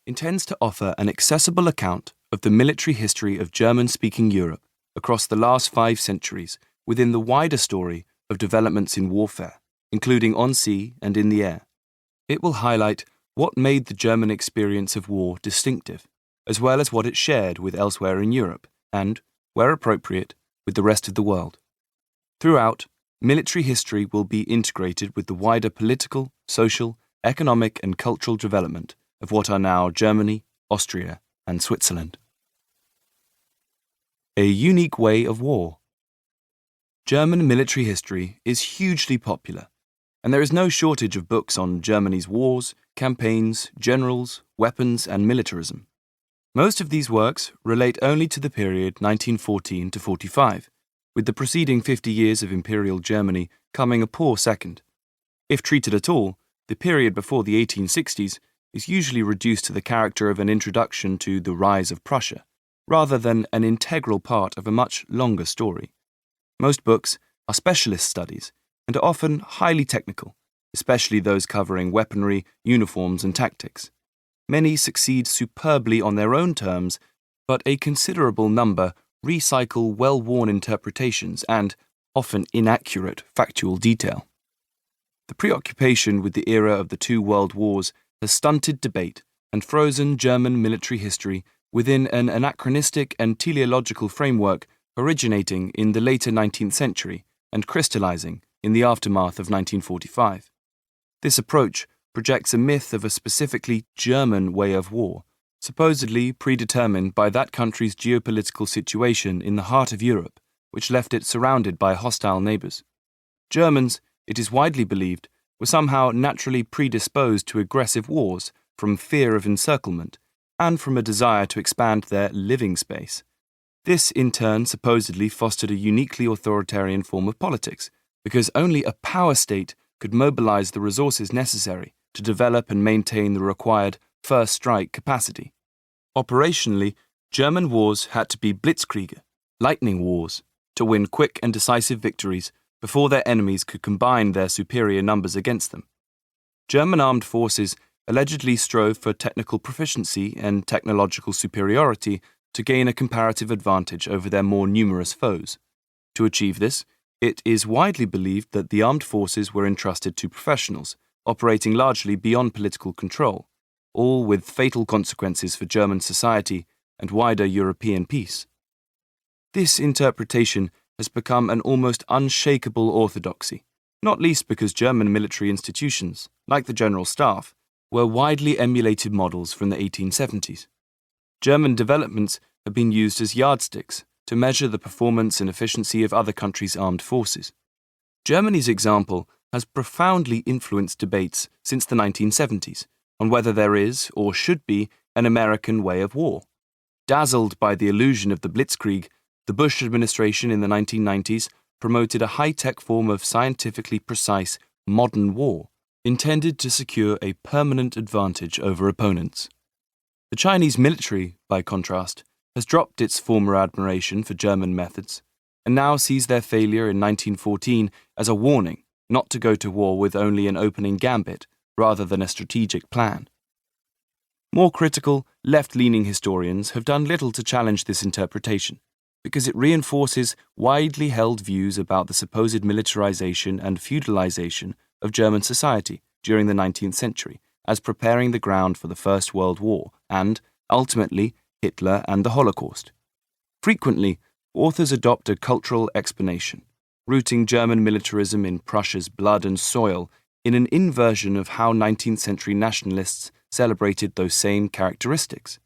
intends to offer an accessible account of the military history of German-speaking Europe across the last 5 centuries within the wider story of developments in warfare, including on sea and in the air. It will highlight what made the German experience of war distinctive, as well as what it shared with elsewhere in Europe and, where appropriate, with the rest of the world. Throughout, military history will be integrated with the wider political, social, economic and cultural development of what are now Germany, Austria and Switzerland. A unique way of war. German military history is hugely popular, and there is no shortage of books on Germany's wars, campaigns, generals, weapons and militarism. Most of these works relate only to the period 1914 to 45, with the preceding 50 years of Imperial Germany coming a poor second. If treated at all, the period before the 1860s is usually reduced to the character of an introduction to the rise of Prussia, rather than an integral part of a much longer story. Most books are specialist studies and are often highly technical, especially those covering weaponry, uniforms and tactics. Many succeed superbly on their own terms, but a considerable number recycle well-worn interpretations and, often inaccurate, factual detail. The preoccupation with the era of the 2 world wars has stunted debate and frozen German military history within an anachronistic and teleological framework originating in the later 19th century and crystallizing in the aftermath of 1945. This approach projects a myth of a specifically German way of war, supposedly predetermined by that country's geopolitical situation in the heart of Europe, which left it surrounded by hostile neighbours. Germans, it is widely believed, were somehow naturally predisposed to aggressive wars from fear of encirclement and from a desire to expand their living space. This, in turn, supposedly fostered a uniquely authoritarian form of politics, because only a power state could mobilize the resources necessary to develop and maintain the required first strike capacity. Operationally, German wars had to be blitzkriege, lightning wars, to win quick and decisive victories before their enemies could combine their superior numbers against them. German armed forces allegedly strove for technical proficiency and technological superiority to gain a comparative advantage over their more numerous foes. To achieve this, it is widely believed that the armed forces were entrusted to professionals, operating largely beyond political control, all with fatal consequences for German society and wider European peace. This interpretation has become an almost unshakable orthodoxy, not least because German military institutions, like the General Staff, were widely emulated models from the 1870s. German developments have been used as yardsticks to measure the performance and efficiency of other countries' armed forces. Germany's example has profoundly influenced debates since the 1970s on whether there is or should be an American way of war. Dazzled by the illusion of the Blitzkrieg, the Bush administration in the 1990s promoted a high-tech form of scientifically precise, modern war, intended to secure a permanent advantage over opponents. The Chinese military, by contrast, has dropped its former admiration for German methods, and now sees their failure in 1914 as a warning not to go to war with only an opening gambit rather than a strategic plan. More critical, left-leaning historians have done little to challenge this interpretation, because it reinforces widely held views about the supposed militarization and feudalization of German society during the 19th century as preparing the ground for the First World War and, ultimately, Hitler and the Holocaust. Frequently, authors adopt a cultural explanation, rooting German militarism in Prussia's blood and soil in an inversion of how 19th century nationalists celebrated those same characteristics.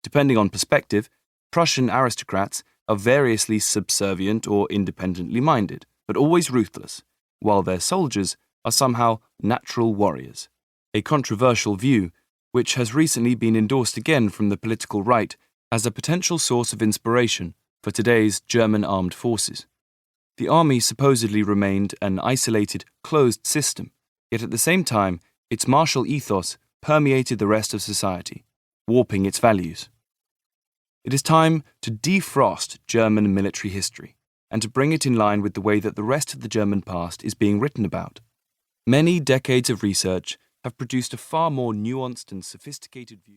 Depending on perspective, Prussian aristocrats are variously subservient or independently minded, but always ruthless, while their soldiers are somehow natural warriors. A controversial view, which has recently been endorsed again from the political right as a potential source of inspiration for today's German armed forces. The army supposedly remained an isolated, closed system, yet at the same time, its martial ethos permeated the rest of society, warping its values. It is time to defrost German military history and to bring it in line with the way that the rest of the German past is being written about. Many decades of research have produced a far more nuanced and sophisticated view.